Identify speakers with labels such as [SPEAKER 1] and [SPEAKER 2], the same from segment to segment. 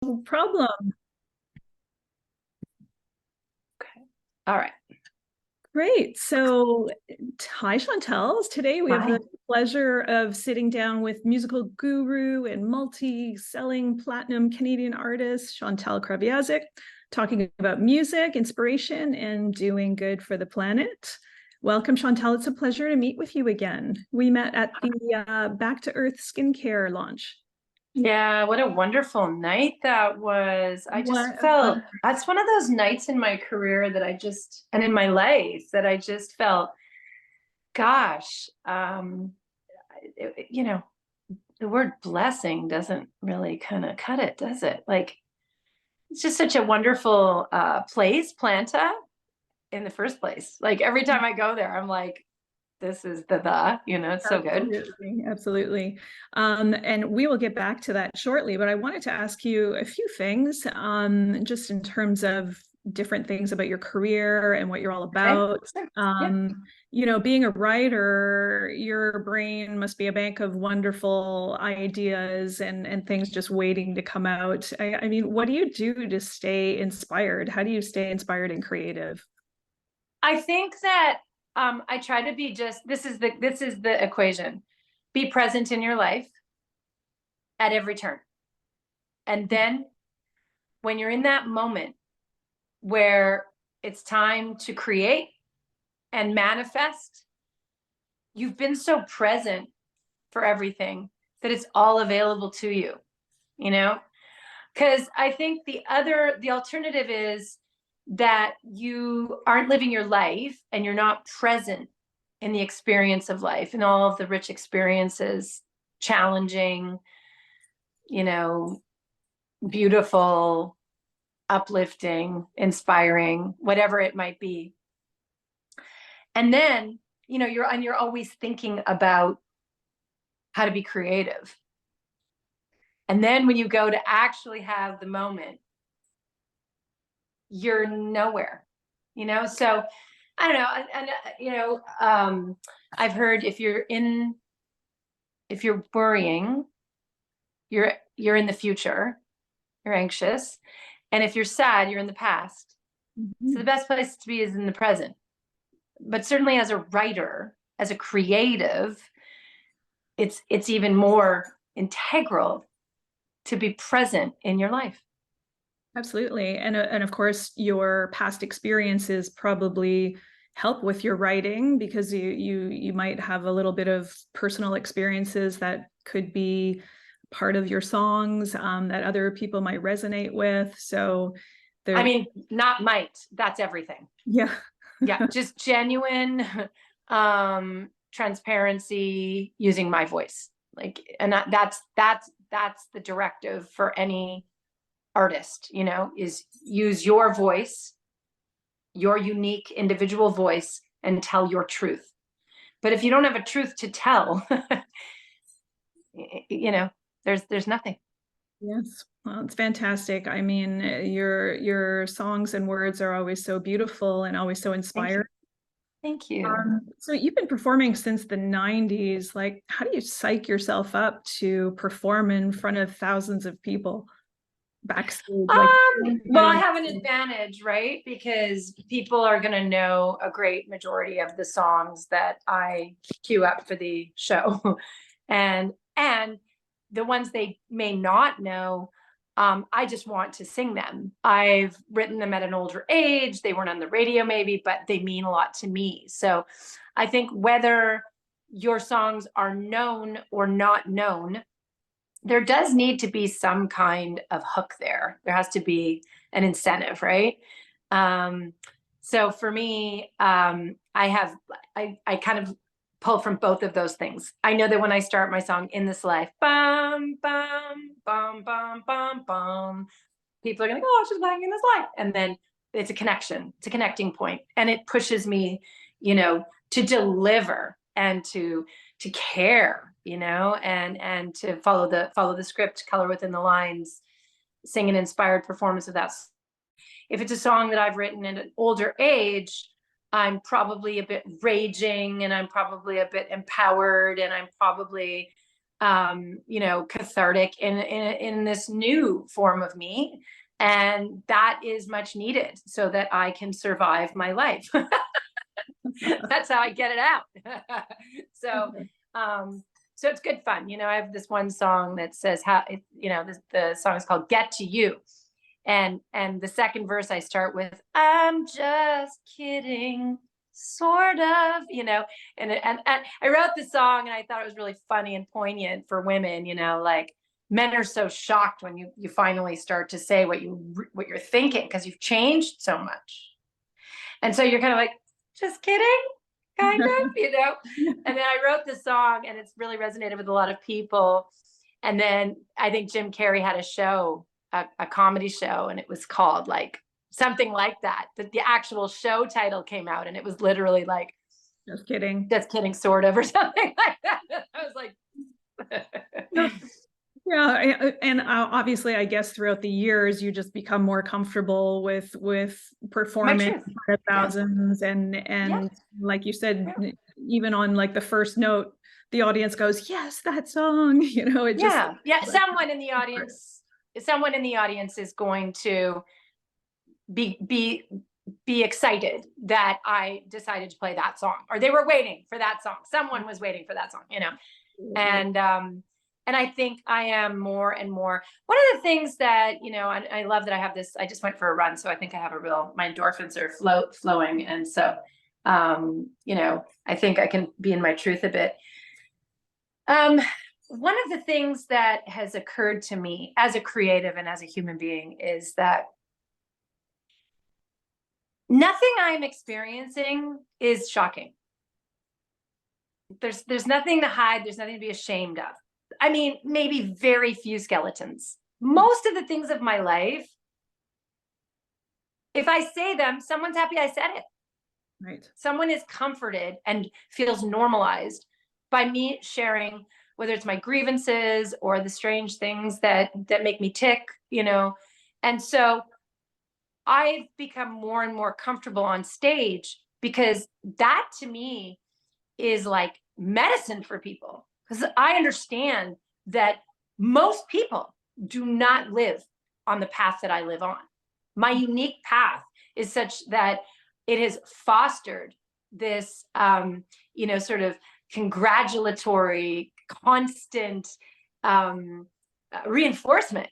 [SPEAKER 1] No problem.
[SPEAKER 2] Okay. All right.
[SPEAKER 1] Great. So, hi, Chantal. Today we have the
[SPEAKER 2] Hi.
[SPEAKER 1] pleasure of sitting down with musical guru and multi-selling platinum Canadian artist Chantal Kreviazuk, talking about music, inspiration, and doing good for the planet. Welcome, Chantal. It's a pleasure to meet with you again. We met at the Back to Earth skincare launch.
[SPEAKER 2] Yeah, what a wonderful night that was. I just
[SPEAKER 1] What a
[SPEAKER 2] felt
[SPEAKER 1] fun.
[SPEAKER 2] that's one of those nights in my career that and in my life that I just felt, gosh, you know, the word blessing doesn't really kind of cut it, does it? Like, it's just such a wonderful place, Planta, in the first place. Like every time I go there, I'm like, this is it's so good.
[SPEAKER 1] Absolutely, absolutely. And we will get back to that shortly, but I wanted to ask you a few things, just in terms of different things about your career and what you're all
[SPEAKER 2] Okay.
[SPEAKER 1] about.
[SPEAKER 2] Sure. Yeah.
[SPEAKER 1] Being a writer, your brain must be a bank of wonderful ideas and things just waiting to come out. I mean, what do you do to stay inspired? How do you stay inspired and creative?
[SPEAKER 2] I think that I try to be just this is the equation. Be present in your life at every turn. And then when you're in that moment where it's time to create and manifest, you've been so present for everything that it's all available to you, you know? Because I think the alternative is that you aren't living your life and you're not present in the experience of life and all of the rich experiences, challenging, you know, beautiful, uplifting, inspiring, whatever it might be. And then, you're always thinking about how to be creative. And then when you go to actually have the moment, you're nowhere, So I don't know. I've heard if you're worrying, you're in the future, you're anxious. And if you're sad, you're in the past. So the
[SPEAKER 1] Mhm.
[SPEAKER 2] best place to be is in the present. But certainly as a writer, as a creative, it's even more integral to be present in your life.
[SPEAKER 1] Absolutely. And of course, your past experiences probably help with your writing because you might have a little bit of personal experiences that could be part of your songs, that other people might resonate with. So
[SPEAKER 2] I
[SPEAKER 1] there,
[SPEAKER 2] mean, not might, that's everything.
[SPEAKER 1] yeah.
[SPEAKER 2] Yeah, just genuine transparency using my voice. Like, and that's the directive for any artist, is use your voice, your unique individual voice, and tell your truth. But if you don't have a truth to tell, you know, there's nothing.
[SPEAKER 1] Yes. Well, it's fantastic. I mean, your songs and words are always so beautiful and always so
[SPEAKER 2] Thank you.
[SPEAKER 1] inspiring.
[SPEAKER 2] Thank you.
[SPEAKER 1] So you've been performing since the 90s. Like, how do you psych yourself up to perform in front of thousands of people backstage? Like,
[SPEAKER 2] Well, I have an advantage, right? Because people are going to know a great majority of the songs that I queue up for the show. And the ones they may not know, I just want to sing them. I've written them at an older age. They weren't on the radio maybe, but they mean a lot to me. So I think whether your songs are known or not known, there does need to be some kind of hook there. There has to be an incentive, right? Um, so for me, I kind of pull from both of those things. I know that when I start my song "In This Life," bum bum bum bum bum bum, people are gonna go, "Oh, she's playing In This Life," and then it's a connection. It's a connecting point, and it pushes me, to deliver and to care, and to follow the script, color within the lines, sing an inspired performance of that. If it's a song that I've written at an older age, I'm probably a bit raging and I'm probably a bit empowered and I'm probably cathartic in this new form of me. And that is much needed so that I can survive my life. That's how I get it out. So, so it's good fun. I have this one song that says the song is called Get to You. And the second verse I start with, I'm just kidding, sort of, and I wrote the song and I thought it was really funny and poignant for women, like men are so shocked when you finally start to say what you're thinking, because you've changed so much. And so you're kind of like, just kidding, kind of, and then I wrote the song and it's really resonated with a lot of people. And then I think Jim Carrey had a show, a comedy show, and it was called like something like that. The actual show title came out and it was literally like,
[SPEAKER 1] just kidding,
[SPEAKER 2] sort of, or something like that. I was like,
[SPEAKER 1] yeah, and obviously, I guess throughout the years, you just become more comfortable with performing in front of thousands, and like you said, even on like the first note, the audience goes, "Yes, that song." It just
[SPEAKER 2] Someone in the audience is going to be excited that I decided to play that song, or they were waiting for that song. Someone was waiting for that song, and I think I am more and more. One of the things that, I love that I have this, I just went for a run. So I think I have my endorphins are flowing. And so, I think I can be in my truth a bit. One of the things that has occurred to me as a creative and as a human being is that nothing I'm experiencing is shocking. There's nothing to hide. There's nothing to be ashamed of. I mean, maybe very few skeletons. Most of the things of my life, if I say them, someone's happy I said it.
[SPEAKER 1] Right.
[SPEAKER 2] Someone is comforted and feels normalized by me sharing, whether it's my grievances or the strange things that make me tick, And so I've become more and more comfortable on stage, because that to me is like medicine for people. Because I understand that most people do not live on the path that I live on. My unique path is such that it has fostered this, sort of congratulatory, constant reinforcement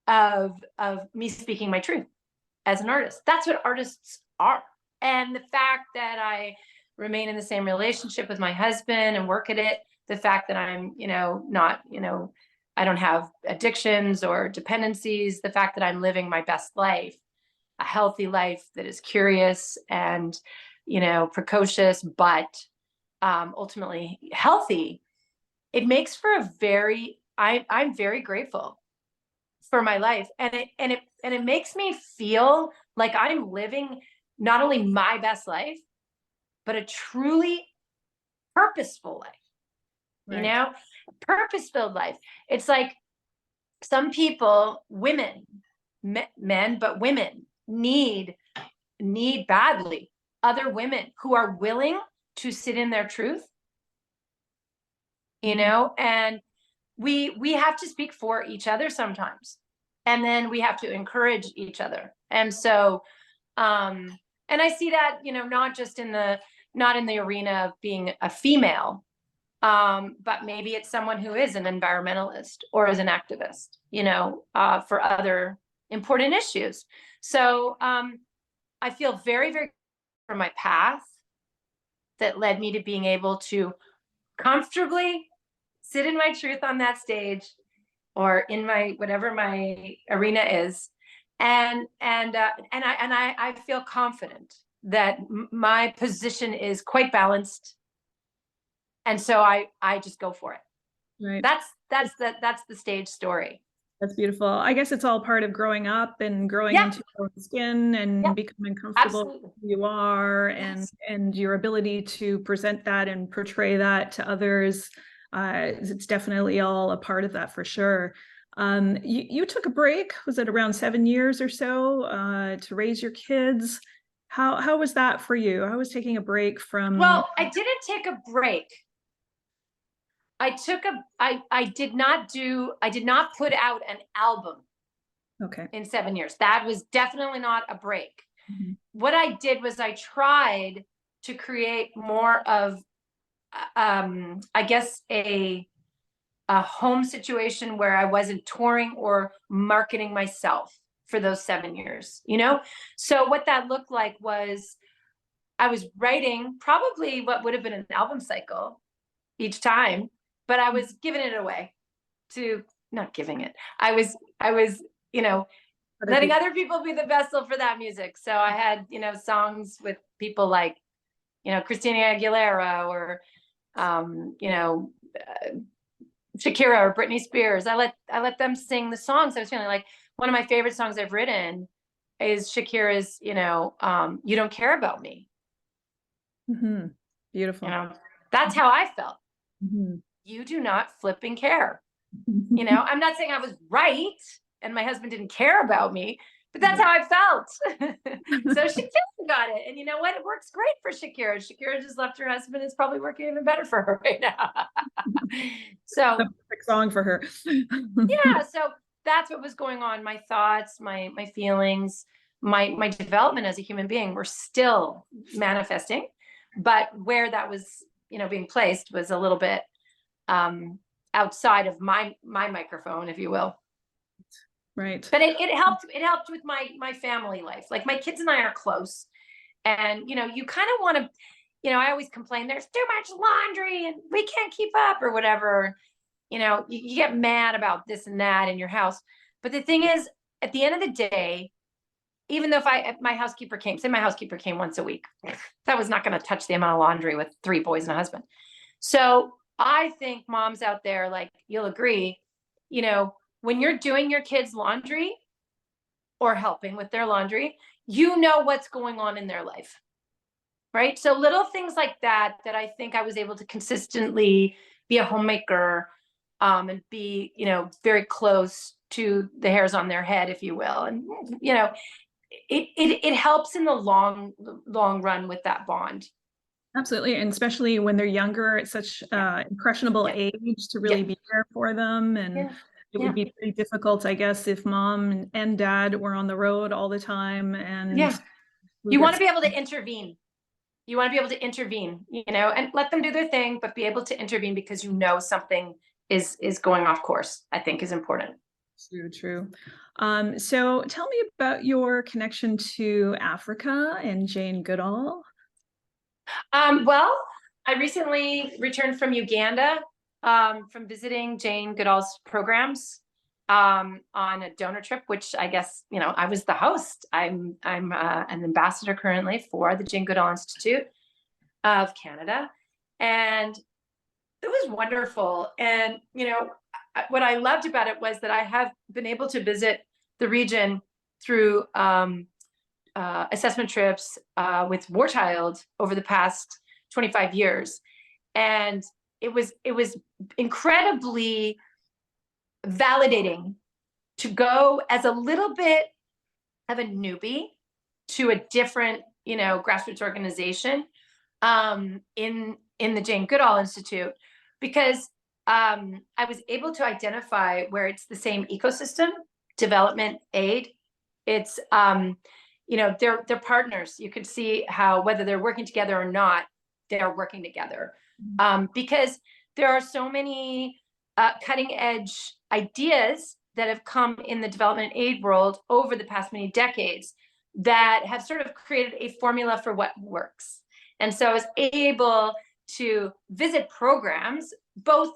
[SPEAKER 2] of me speaking my truth as an artist. That's what artists are. And the fact that I remain in the same relationship with my husband and work at it, the fact that I'm, not, I don't have addictions or dependencies, the fact that I'm living my best life, a healthy life that is curious and, precocious, but ultimately healthy, it makes for I'm very grateful for my life. And it makes me feel like I'm living not only my best life, but a truly purposeful life. Right. Purpose-filled life. It's like some people, women, men, but women need badly other women who are willing to sit in their truth, and we have to speak for each other sometimes, and then we have to encourage each other. And so, and I see that, not just not in the arena of being a female, but maybe it's someone who is an environmentalist or is an activist, for other important issues. So I feel very, very from my path that led me to being able to comfortably sit in my truth on that stage, or in my whatever my arena is, and I feel confident that my position is quite balanced. And so I just go for it.
[SPEAKER 1] Right.
[SPEAKER 2] That's the stage story.
[SPEAKER 1] That's beautiful. I guess it's all part of growing up and growing into your own skin and becoming comfortable with who you are, and your ability to present that and portray that to others. It's definitely all a part of that for sure. You took a break, was it around 7 years or so, to raise your kids? How was that for you? How was taking a break from?
[SPEAKER 2] Well, I didn't take a break. I did not put out an album
[SPEAKER 1] Okay.
[SPEAKER 2] in 7 years. That was definitely not a break.
[SPEAKER 1] Mm-hmm.
[SPEAKER 2] What I did was I tried to create more of, I guess, a home situation where I wasn't touring or marketing myself for those 7 years, you know? So what that looked like was I was writing probably what would have been an album cycle each time, but I was giving it away to, not giving it. I was, you know, letting other people be the vessel for that music. So I had, songs with people like, Christina Aguilera or, Shakira or Britney Spears. I let them sing the songs. I was feeling like one of my favorite songs I've written is Shakira's, You Don't Care About Me.
[SPEAKER 1] Mm-hmm. Beautiful.
[SPEAKER 2] That's how I felt.
[SPEAKER 1] Mm-hmm.
[SPEAKER 2] You do not flipping care. I'm not saying I was right and my husband didn't care about me, but that's how I felt. So Shakira got it. And you know what? It works great for Shakira. Shakira just left her husband. It's probably working even better for her right now. So
[SPEAKER 1] the perfect song for her.
[SPEAKER 2] Yeah, so that's what was going on. My thoughts, my feelings, my development as a human being were still manifesting, but where that was, being placed was a little bit outside of my microphone, if you will.
[SPEAKER 1] Right.
[SPEAKER 2] But it helped with my family life. Like my kids and I are close. And you kind of want to, I always complain there's too much laundry and we can't keep up or whatever. You get mad about this and that in your house. But the thing is, at the end of the day, even though if my housekeeper came once a week, that was not going to touch the amount of laundry with 3 boys and a husband. So I think moms out there, like, you'll agree, when you're doing your kids' laundry or helping with their laundry, what's going on in their life, right? So little things like that I think I was able to consistently be a homemaker, and be, very close to the hairs on their head, if you will. And, it helps in the long run with that bond.
[SPEAKER 1] Absolutely. And especially when they're younger, at such impressionable age to really be there for them. And it would be pretty difficult, I guess, if mom and dad were on the road all the time. And
[SPEAKER 2] you want to be able to intervene. You want to be able to intervene, and let them do their thing, but be able to intervene because something is going off course, I think is important.
[SPEAKER 1] True. So tell me about your connection to Africa and Jane Goodall.
[SPEAKER 2] Well, I recently returned from Uganda, from visiting Jane Goodall's programs, on a donor trip, which I guess, I was the host. I'm an ambassador currently for the Jane Goodall Institute of Canada. And it was wonderful. And, what I loved about it was that I have been able to visit the region through assessment trips with War Child over the past 25 years. And it was incredibly validating to go as a little bit of a newbie to a different, grassroots organization in the Jane Goodall Institute, because I was able to identify where it's the same ecosystem, development aid. It's, they're partners. You could see how, whether they're working together or not, they're working together. Because there are so many cutting edge ideas that have come in the development aid world over the past many decades that have sort of created a formula for what works. And so I was able to visit programs, both,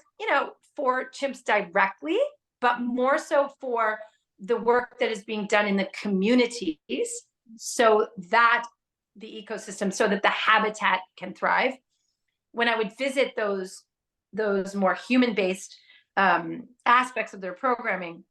[SPEAKER 2] for chimps directly, but more so for the work that is being done in the communities, so that the ecosystem, so that the habitat can thrive. When I would visit those more human-based aspects of their programming,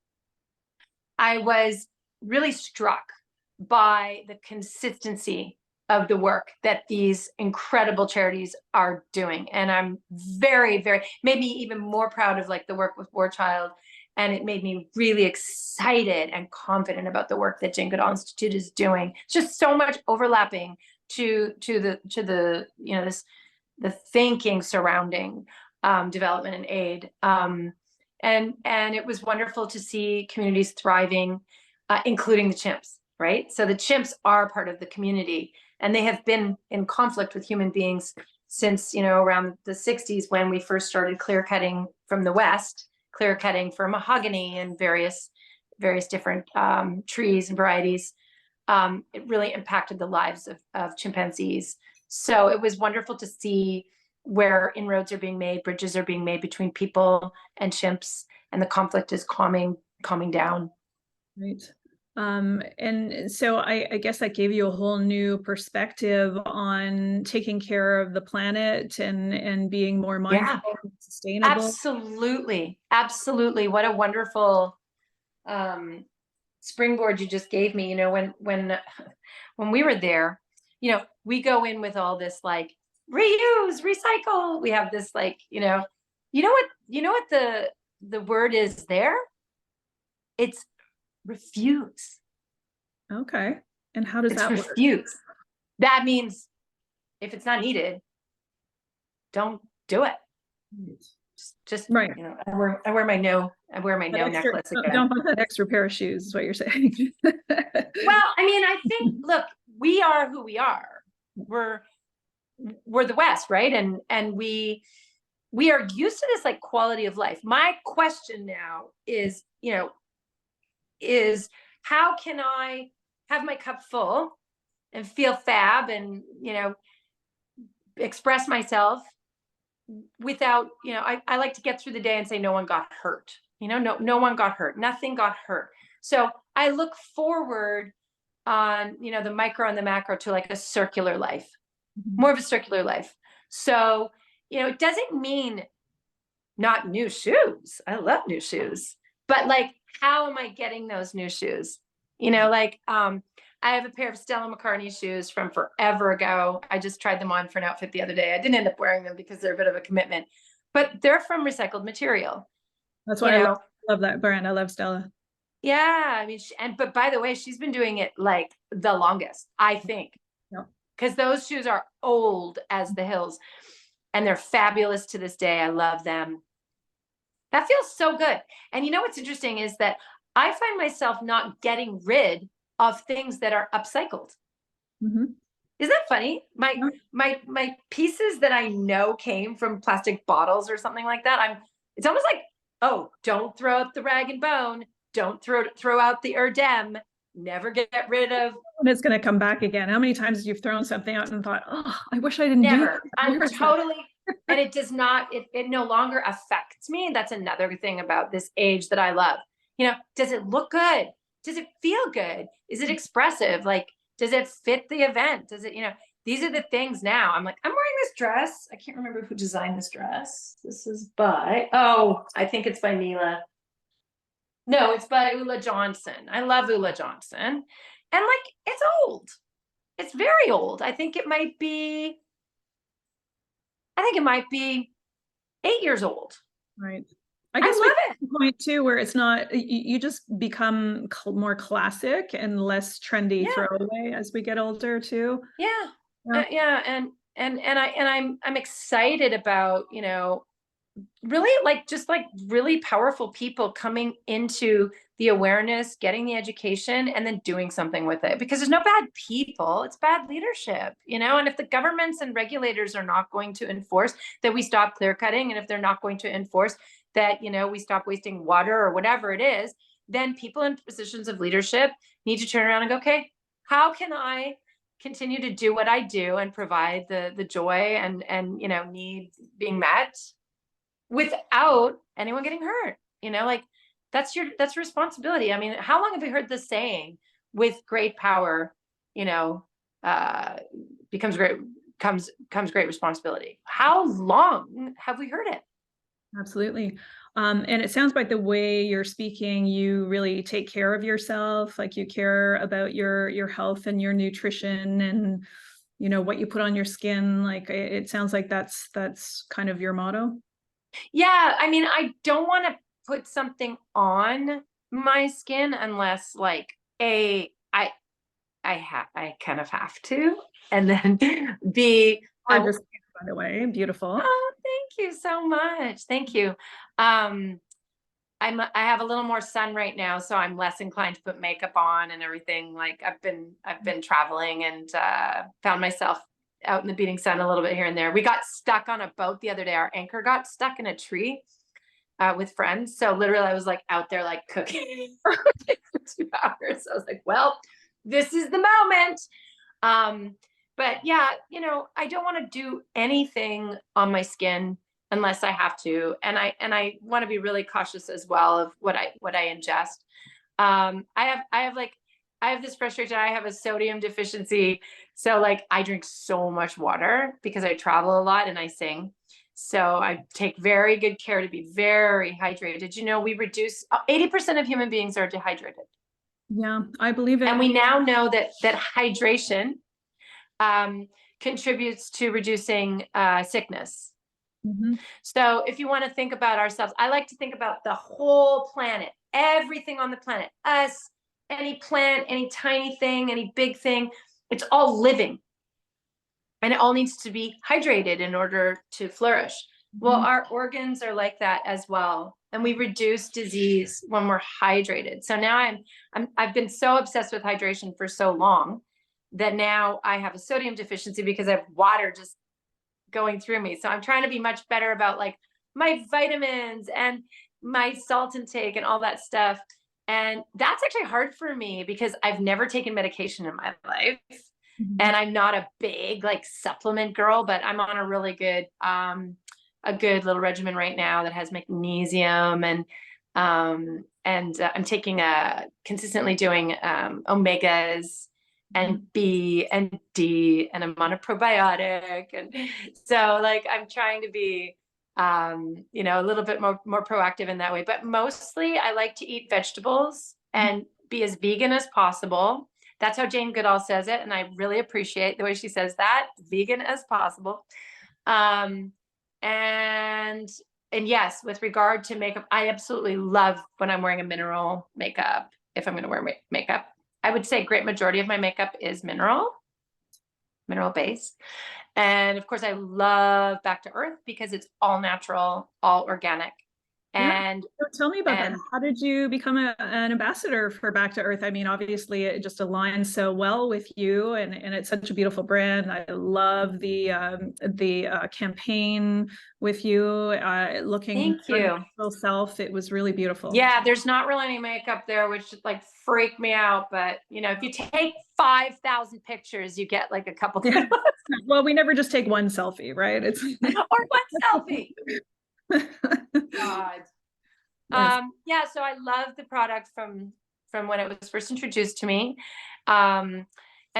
[SPEAKER 2] I was really struck by the consistency of the work that these incredible charities are doing. And I'm very, very, made me even more proud of like the work with War Child. And it made me really excited and confident about the work that Jane Goodall Institute is doing. It's just so much overlapping to the the thinking surrounding development and aid. And it was wonderful to see communities thriving, including the chimps, right? So the chimps are part of the community, and they have been in conflict with human beings since, around the 60s, when we first started clear cutting from the West, clear cutting for mahogany and various different trees and varieties. It really impacted the lives of chimpanzees. So it was wonderful to see where inroads are being made, bridges are being made between people and chimps, and the conflict is calming down.
[SPEAKER 1] Right. And so I guess that gave you a whole new perspective on taking care of the planet and being more mindful and sustainable.
[SPEAKER 2] Absolutely. Absolutely. What a wonderful springboard you just gave me. When we were there, we go in with all this like reuse, recycle. We have this like, what the word is there? It's refuse.
[SPEAKER 1] Okay. And how does that work?
[SPEAKER 2] Refuse. That means if it's not needed, don't do it. Just
[SPEAKER 1] right.
[SPEAKER 2] I wear my no necklace again.
[SPEAKER 1] Don't buy that extra pair of shoes is what you're saying.
[SPEAKER 2] Well, I think, look, we are who we are. We're the West, right? And we are used to this like quality of life. My question now is how can I have my cup full and feel fab and, express myself without, I like to get through the day and say, no one got hurt, no one got hurt, nothing got hurt. So I look forward on, the micro and the macro to like a circular life, more of a circular life. So, it doesn't mean not new shoes. I love new shoes, but like, how am I getting those new shoes? I have a pair of Stella McCartney shoes from forever ago. I just tried them on for an outfit the other day. I didn't end up wearing them because they're a bit of a commitment, but they're from recycled material.
[SPEAKER 1] That's why I love that brand. I love Stella.
[SPEAKER 2] Yeah. I mean, but by the way, she's been doing it like the longest, I think, because those shoes are old as the hills and they're fabulous to this day. I love them. That feels so good. And what's interesting is that I find myself not getting rid of things that are upcycled.
[SPEAKER 1] Mm-hmm.
[SPEAKER 2] Isn't that funny? My pieces that I know came from plastic bottles or something like that. It's almost like, oh, don't throw out the rag and bone. Don't throw out the erdem. Never get rid of.
[SPEAKER 1] And it's going to come back again. How many times have you thrown something out and thought, oh, I wish I didn't do that.
[SPEAKER 2] I'm totally, and it does not, it no longer affects me. That's another thing about this age that I love. Does it look good? Does it feel good? Is it expressive? Like, does it fit the event? Does it, these are the things now. I'm like, I'm wearing this dress. I can't remember who designed this dress. This is I think it's by Neela. No, it's by Ulla Johnson. I love Ulla Johnson. And like, it's old. It's very old. I think it might be 8 years old.
[SPEAKER 1] Right. I guess
[SPEAKER 2] love it.
[SPEAKER 1] Point too, where it's not, you just become more classic and less trendy throwaway as we get older too.
[SPEAKER 2] Yeah. And I'm excited about, really really powerful people coming into the awareness, getting the education, and then doing something with it, because there's no bad people, it's bad leadership, and if the governments and regulators are not going to enforce that we stop clear cutting, and if they're not going to enforce that, we stop wasting water or whatever it is, then people in positions of leadership need to turn around and go, okay, how can I continue to do what I do and provide the joy and need being met without anyone getting hurt? Like that's your responsibility. I mean, how long have we heard this saying, with great power, comes great responsibility? How long have we heard it?
[SPEAKER 1] Absolutely. And it sounds like the way you're speaking, you really take care of yourself, like you care about your health and your nutrition and, what you put on your skin. Like it sounds like that's kind of your motto.
[SPEAKER 2] Yeah. I mean, I don't want to put something on my skin unless like I kind of have to, and then B,
[SPEAKER 1] by the way, beautiful.
[SPEAKER 2] Oh, thank you so much. Thank you. I have a little more sun right now, so I'm less inclined to put makeup on and everything. Like I've been traveling and found myself out in the beating sun a little bit here and there. We got stuck on a boat the other day. Our anchor got stuck in a tree with friends. So literally I was like out there like cooking for 2 hours. I was like, well, this is the moment. But yeah, I don't want to do anything on my skin unless I have to. And I want to be really cautious as well of what I ingest. I have this frustration. I have a sodium deficiency. So like I drink so much water because I travel a lot and I sing. So I take very good care to be very hydrated. We reduce 80% of human beings are dehydrated.
[SPEAKER 1] Yeah, I believe it.
[SPEAKER 2] And we now know that hydration contributes to reducing sickness.
[SPEAKER 1] Mm-hmm.
[SPEAKER 2] So if you want to think about ourselves, I like to think about the whole planet, everything on the planet, us, any plant, any tiny thing, any big thing, it's all living. And it all needs to be hydrated in order to flourish. Well, our organs are like that as well. And we reduce disease when we're hydrated. So now I've been so obsessed with hydration for so long that now I have a sodium deficiency because I have water just going through me. So I'm trying to be much better about like my vitamins and my salt intake and all that stuff. And that's actually hard for me because I've never taken medication in my life. And I'm not a big like supplement girl, but I'm on a really good, a good little regimen right now that has magnesium and I'm taking consistently doing omegas and B and D, and I'm on a probiotic. And so like, I'm trying to be, a little bit more proactive in that way, but mostly I like to eat vegetables and be as vegan as possible. That's how Jane Goodall says it. And I really appreciate the way she says that, vegan as possible. And yes, with regard to makeup, I absolutely love when I'm wearing a mineral makeup. If I'm going to wear makeup, I would say a great majority of my makeup is mineral based. And of course I love Back to Earth because it's all natural, all organic. And
[SPEAKER 1] so tell me about that. How did you become an ambassador for Back to Earth? I mean, obviously it just aligns so well with you, and it's such a beautiful brand. I love the campaign with you, looking for your natural self. It was really beautiful.
[SPEAKER 2] Yeah, there's not really any makeup there, which like freaked me out. But if you take 5,000 pictures, you get like a couple good ones.
[SPEAKER 1] Well, we never just take one selfie, right? It's
[SPEAKER 2] or one selfie. God. Yeah, so I love the product from when it was first introduced to me. And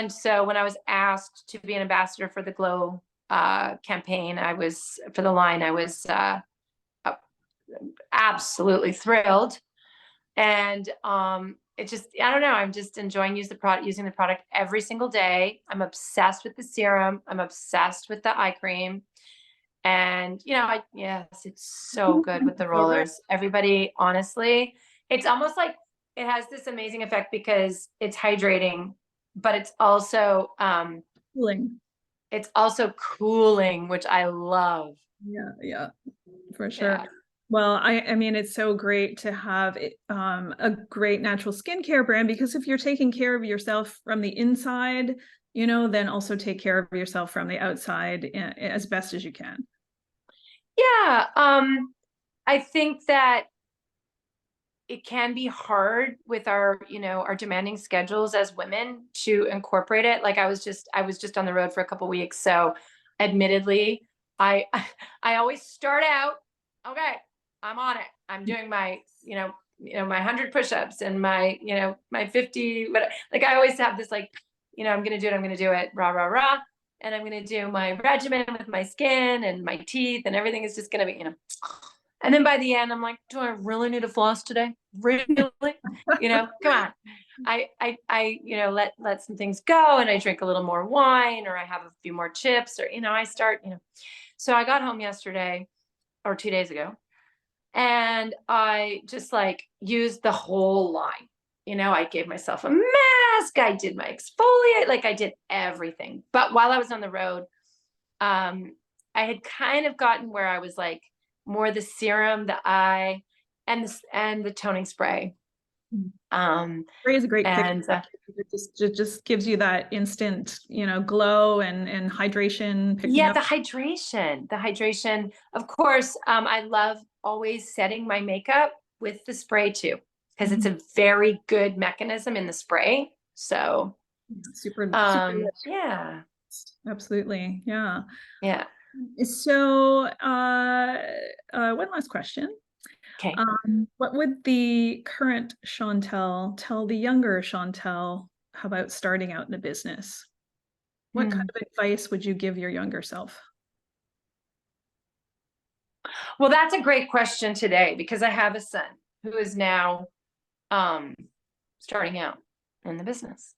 [SPEAKER 2] so when I was asked to be an ambassador for the Glow campaign, I was absolutely thrilled. And it just, I don't know, I'm just enjoying using the product every single day. I'm obsessed with the serum. I'm obsessed with the eye cream. And, yes, it's so good with the rollers. Everybody, honestly, it's almost like it has this amazing effect because it's hydrating, but it's also
[SPEAKER 1] cooling.
[SPEAKER 2] It's also cooling, which I love.
[SPEAKER 1] Yeah, for sure. Yeah. Well, I mean, it's so great to have a great natural skincare brand, because if you're taking care of yourself from the inside, then also take care of yourself from the outside as best as you can.
[SPEAKER 2] Yeah. I think that it can be hard with our demanding schedules as women to incorporate it. Like I was just on the road for a couple of weeks. So admittedly, I always start out, okay, I'm on it. I'm doing my, my 100 push-ups and my, my 50, but like, I always have this, like, I'm going to do it, rah, rah, rah. And I'm going to do my regimen with my skin and my teeth, and everything is just going to be, and then by the end, I'm like, do I really need to floss today? Really? Come on. I let some things go, and I drink a little more wine, or I have a few more chips, or, I start, so I got home yesterday or 2 days ago, and I just like used the whole line. I gave myself a mask. I did my exfoliate. Like I did everything. But while I was on the road, I had kind of gotten where I was like more the serum, the eye, and the toning spray.
[SPEAKER 1] Spray is a great pick.
[SPEAKER 2] And
[SPEAKER 1] It just gives you that instant, glow and hydration. Picking
[SPEAKER 2] yeah,
[SPEAKER 1] up.
[SPEAKER 2] the hydration. Of course, I love always setting my makeup with the spray too, because it's a very good mechanism in the spray. So
[SPEAKER 1] super,
[SPEAKER 2] yeah,
[SPEAKER 1] absolutely. Yeah.
[SPEAKER 2] yeah.
[SPEAKER 1] So one last question.
[SPEAKER 2] Okay.
[SPEAKER 1] What would the current Chantal tell the younger Chantal about starting out in a business? What kind of advice would you give your younger self?
[SPEAKER 2] Well, that's a great question today, because I have a son who is now starting out in the business.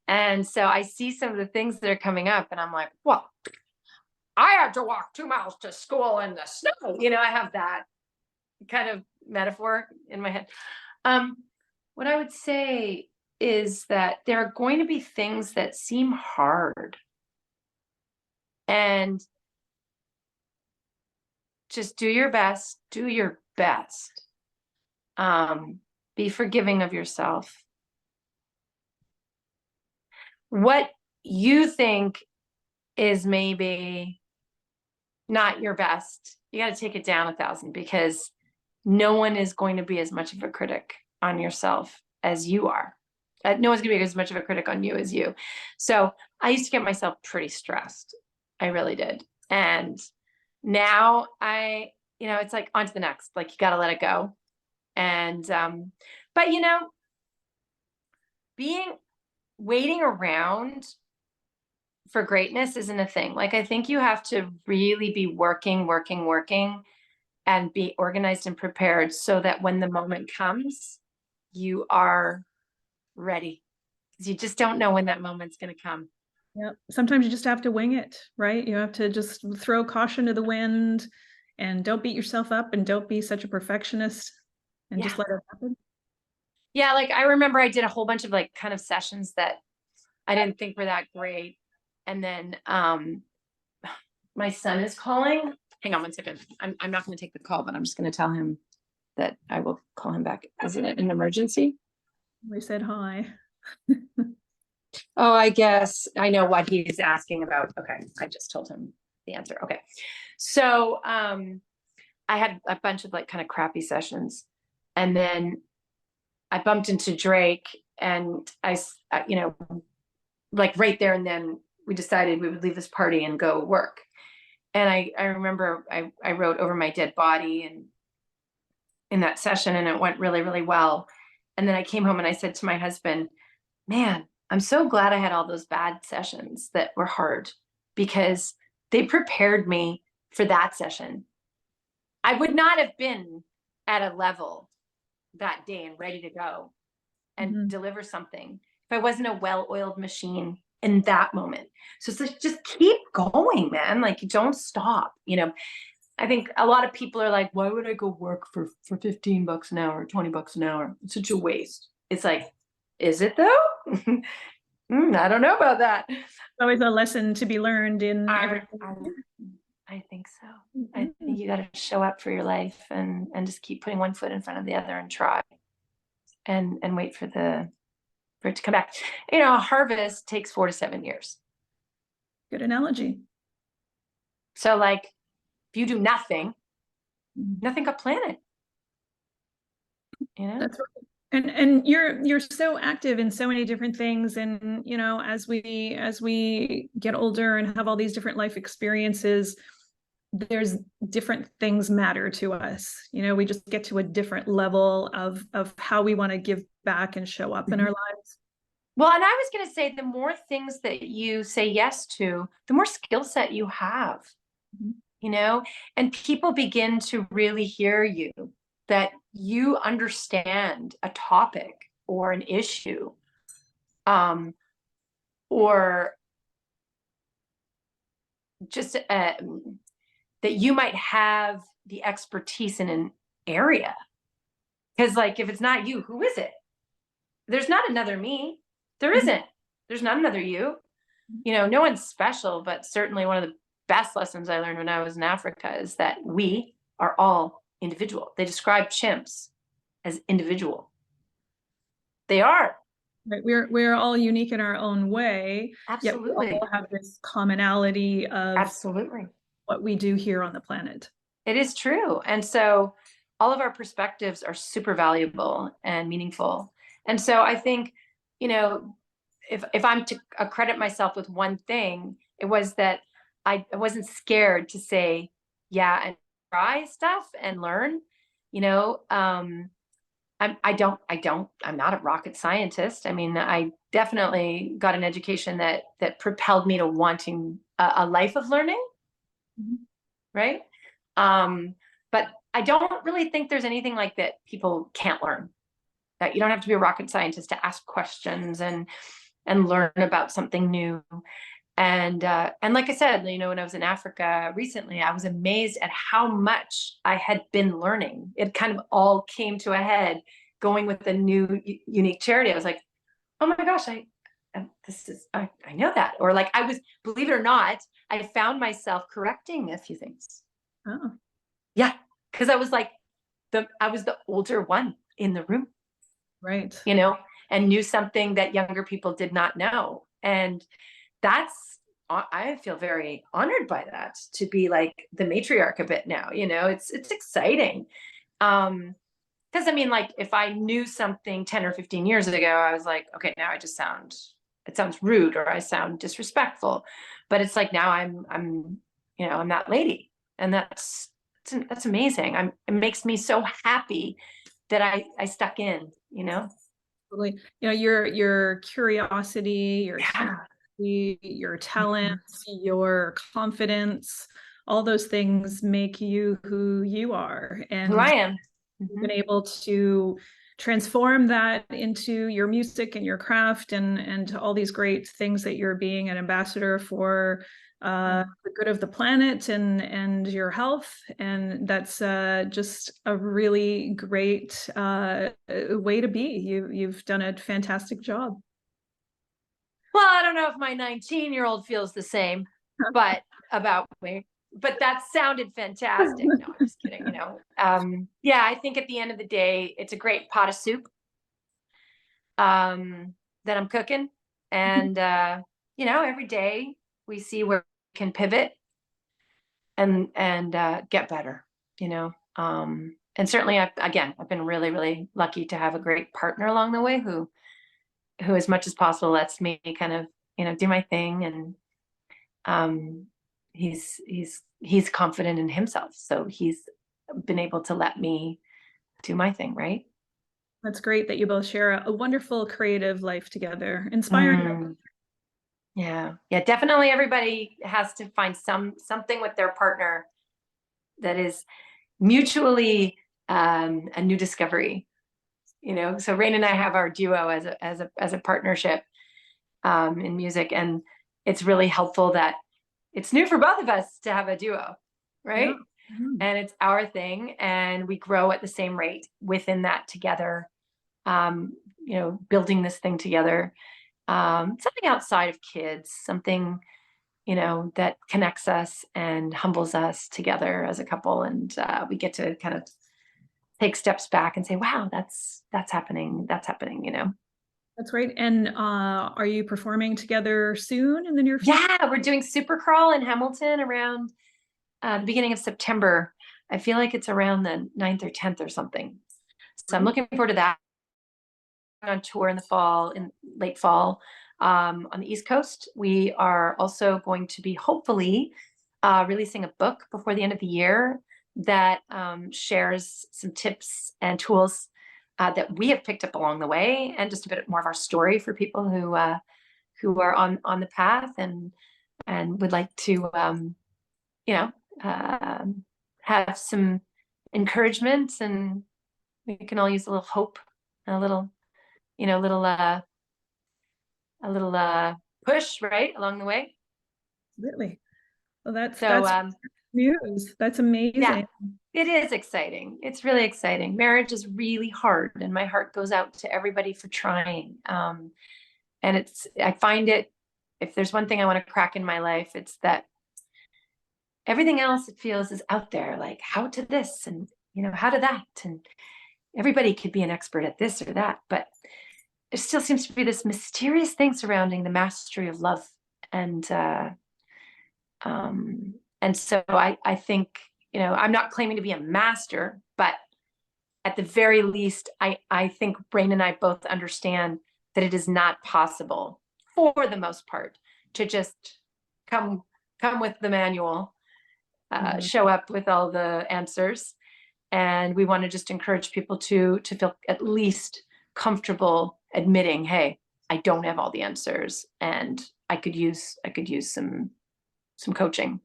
[SPEAKER 2] And so I see some of the things that are coming up, and I'm like, well, I had to walk 2 miles to school in the snow. I have that kind of metaphor in my head. What I would say is that there are going to be things that seem hard, and just do your best. Do your best. Be forgiving of yourself. What you think is maybe not your best, you got to take it down 1,000, because no one is going to be as much of a critic on yourself as you are. No one's gonna be as much of a critic on you as you. So I used to get myself pretty stressed. I really did. And now it's like on to the next, like you got to let it go. And, but waiting around for greatness isn't a thing. Like, I think you have to really be working, and be organized and prepared, so that when the moment comes, you are ready. Because you just don't know when that moment's going to come.
[SPEAKER 1] Yeah. Sometimes you just have to wing it, right? You have to just throw caution to the wind, and don't beat yourself up, and don't be such a perfectionist, and just let it happen.
[SPEAKER 2] Yeah. Like, I remember I did a whole bunch of like kind of sessions that I didn't think were that great. And then my son is calling. Hang on 1 second. I'm not going to take the call, but I'm just going to tell him that I will call him back. Is it an emergency?
[SPEAKER 1] We said hi.
[SPEAKER 2] Oh, I guess I know what he's asking about. Okay. I just told him the answer. Okay. So I had a bunch of like kind of crappy sessions, and then I bumped into Drake, and I like right there and then we decided we would leave this party and go work. And I remember I wrote Over My Dead Body and in that session, and it went really, really well. And then I came home and I said to my husband, man, I'm so glad I had all those bad sessions that were hard, because they prepared me for that session. I would not have been at a level that day and ready to go and deliver something if I wasn't a well-oiled machine in that moment. So it's like, just keep going, man. Like, don't stop. I think a lot of people are like, why would I go work for $15 an hour, $20 an hour? It's such a waste. It's like, is it though? I don't know about that.
[SPEAKER 1] Always a lesson to be learned in everything.
[SPEAKER 2] I think so. I think you got to show up for your life and just keep putting one foot in front of the other and try and wait for it to come back. A harvest takes 4 to 7 years.
[SPEAKER 1] Good analogy.
[SPEAKER 2] So like, if you do nothing got planted.
[SPEAKER 1] That's right. And you're so active in so many different things, and as we get older and have all these different life experiences, there's different things matter to us. We just get to a different level of how we want to give back and show up in our lives.
[SPEAKER 2] Well, and I was going to say, the more things that you say yes to, the more skill set you have, and people begin to really hear you, that you understand a topic or an issue, or just that you might have the expertise in an area. Because like, if it's not you, who is it? There's not another me. There isn't. There's not another you. No one's special, but certainly one of the best lessons I learned when I was in Africa is that we are all individual. They describe chimps as individual. They are.
[SPEAKER 1] Right. We're all unique in our own way, yet we
[SPEAKER 2] Absolutely.
[SPEAKER 1] all have this commonality of
[SPEAKER 2] Absolutely.
[SPEAKER 1] what we do here on the planet.
[SPEAKER 2] It is true. And so all of our perspectives are super valuable and meaningful. And so I think, you know, if I'm to accredit myself with one thing, it was that I wasn't scared to say, yeah, and try stuff and learn, you know. I'm not a rocket scientist. I mean, I definitely got an education that propelled me to wanting a life of learning.
[SPEAKER 1] Mhm.
[SPEAKER 2] Right. But I don't really think there's anything like that people can't learn. That you don't have to be a rocket scientist to ask questions and learn about something new. And like I said, you know, when I was in Africa recently, I was amazed at how much I had been learning. It kind of all came to a head going with the new unique charity. I was like, oh my gosh, I know that. Or like I was, believe it or not, I found myself correcting a few things.
[SPEAKER 1] Oh,
[SPEAKER 2] Yeah, because I was like I was the older one in the room,
[SPEAKER 1] right.
[SPEAKER 2] you know, and knew something that younger people did not know. And that's, I feel very honored by that, to be like the matriarch a bit now, you know. It's exciting. Because I mean, like if I knew something 10 or 15 years ago, I was like, okay, now I just it sounds rude or I sound disrespectful. But it's like now I'm you know, I'm that lady. And that's amazing. It makes me so happy that I stuck in, you know.
[SPEAKER 1] Totally. You know, your curiosity, your
[SPEAKER 2] Yeah.
[SPEAKER 1] your talents, your confidence, all those things make you who you are.
[SPEAKER 2] Who
[SPEAKER 1] And
[SPEAKER 2] I am.
[SPEAKER 1] you've been able to transform that into your music and your craft and all these great things that you're being an ambassador for the good of the planet and your health. And that's just a really great way to be. You've done a fantastic job.
[SPEAKER 2] Well, I don't know if my 19-year-old feels the same, but about me. But that sounded fantastic. No, I'm just kidding. You know, yeah, I think at the end of the day, it's a great pot of soup that I'm cooking, and you know, every day we see where we can pivot and get better. You know, and certainly, I've been really, really lucky to have a great partner along the way who as much as possible lets me kind of, you know, do my thing. And he's confident in himself, so he's been able to let me do my thing, right?
[SPEAKER 1] That's great that you both share a wonderful creative life together. Inspiring.
[SPEAKER 2] Yeah, definitely everybody has to find something with their partner that is mutually a new discovery, you know. So Rain and I have our duo as a partnership in music, and it's really helpful that it's new for both of us to have a duo, right?
[SPEAKER 1] Yeah. Mhm.
[SPEAKER 2] And it's our thing, and we grow at the same rate within that together. You know, building this thing together, something outside of kids, something, you know, that connects us and humbles us together as a couple, and we get to kind of take steps back and say, wow, that's happening, you know.
[SPEAKER 1] That's great. And are you performing together soon in the near future?
[SPEAKER 2] Yeah, we're doing Super Crawl in Hamilton around the beginning of September. I feel like it's around the 9th or 10th or something. So I'm looking forward to that. On tour in the fall, in late fall, on the East Coast. We are also going to be hopefully releasing a book before the end of the year that shares some tips and tools that we have picked up along the way, and just a bit more of our story for people who are on the path and would like to you know, have some encouragement, and we can all use a little hope and a little, you know, a little push right along the way.
[SPEAKER 1] Absolutely. Well,
[SPEAKER 2] So
[SPEAKER 1] that's news. That's
[SPEAKER 2] yeah,
[SPEAKER 1] amazing.
[SPEAKER 2] it is exciting. It's really exciting. Marriage is really hard, and my heart goes out to everybody for trying. And I find it, if there's one thing I want to crack in my life, it's that everything else it feels is out there, like how to this and, how to that. And everybody could be an expert at this or that, but there still seems to be this mysterious thing surrounding the mastery of love. And, and so I think, I'm not claiming to be a master, but at the very least, I think Brain and I both understand that it is not possible for the most part to just come with the manual, show up with all the answers. And we want to just encourage people to feel at least comfortable admitting, hey, I don't have all the answers and I could use some coaching,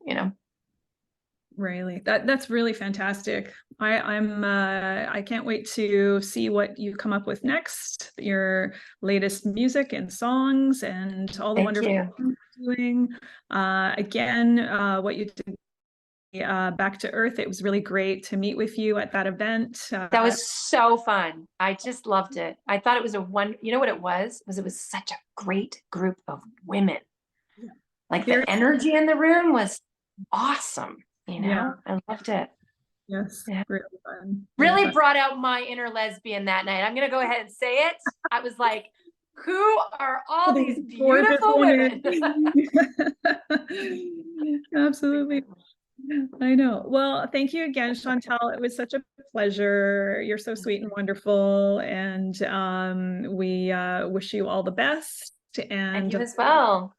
[SPEAKER 1] Really, that's really fantastic. I can't wait to see what you come up with next, your latest music and songs and all the
[SPEAKER 2] Thank
[SPEAKER 1] wonderful
[SPEAKER 2] you.
[SPEAKER 1] things you're doing. Again, what you did, Back to Earth, it was really great to meet with you at that event.
[SPEAKER 2] That was so fun. I just loved it. I thought it was you know what it was it was such a great group of women.
[SPEAKER 1] Yeah.
[SPEAKER 2] Like the energy in the room was awesome.
[SPEAKER 1] Yeah.
[SPEAKER 2] I loved it.
[SPEAKER 1] Yes,
[SPEAKER 2] yeah.
[SPEAKER 1] really fun.
[SPEAKER 2] Really brought out my inner lesbian that night. I'm going to go ahead and say it. I was like, who are all these beautiful women?
[SPEAKER 1] Absolutely. I know. Well, thank you again, Chantal. It was such a pleasure. You're so sweet and wonderful. And we wish you all the best.
[SPEAKER 2] And you as well.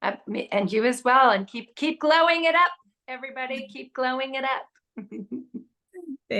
[SPEAKER 2] And you as well. And keep glowing it up, everybody. Keep glowing it up.